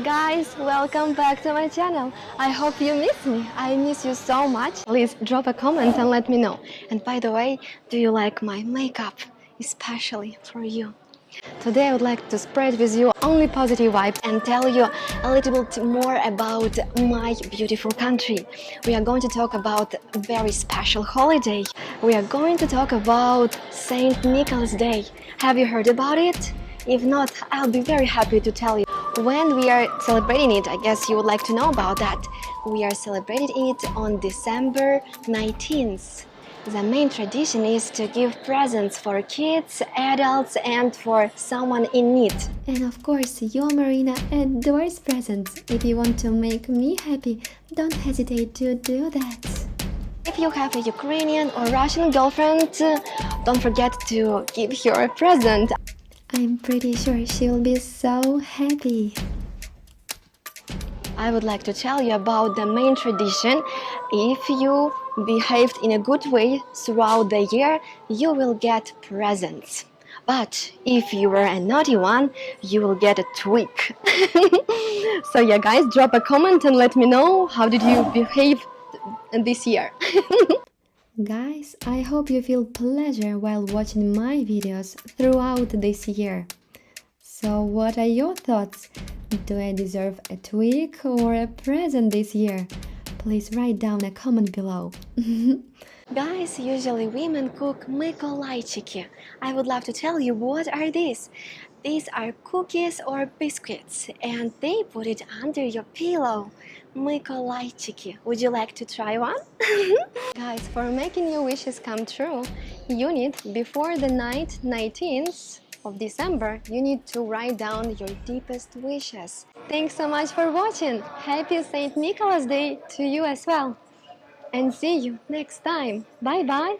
Guys, welcome back to my channel. I hope you miss me. I miss you so much. Please drop a comment and let me know. And by the way, do you like my makeup? Especially for you. Today I would like to spread with you only positive vibes and tell you a little bit more about my beautiful country. We are going to talk about a very special holiday. We are going to talk about Saint Nicholas Day. Have you heard about it? If not, I'll be very happy to tell you. When we are celebrating it, I guess you would like to know about that. We are celebrating it on December 19th. The main tradition is to give presents for kids, adults, and for someone in need. And of course, your Maryna adores presents. If you want to make me happy, don't hesitate to do that. If you have a Ukrainian or Russian girlfriend, don't forget to give her a present. I'm pretty sure she'll be so happy. I would like to tell you about the main tradition. If you behaved in a good way throughout the year, you will get presents. But if you were a naughty one, you will get a tweak. So yeah, guys, drop a comment and let me know how did you behave this year. Guys, I hope you feel pleasure while watching my videos throughout this year. So what are your thoughts? Do I deserve a tweak or a present this year? Please write down a comment below. Guys, usually women cook mykolaychyky. I would love to tell you what are these. These are cookies or biscuits and they put it under your pillow. Mykolaychyky. Would you like to try one? Guys, for making your wishes come true, you need, before the night 19th of December, you need to write down your deepest wishes. Thanks so much for watching. Happy St. Nicholas Day to you as well. And see you next time. Bye bye.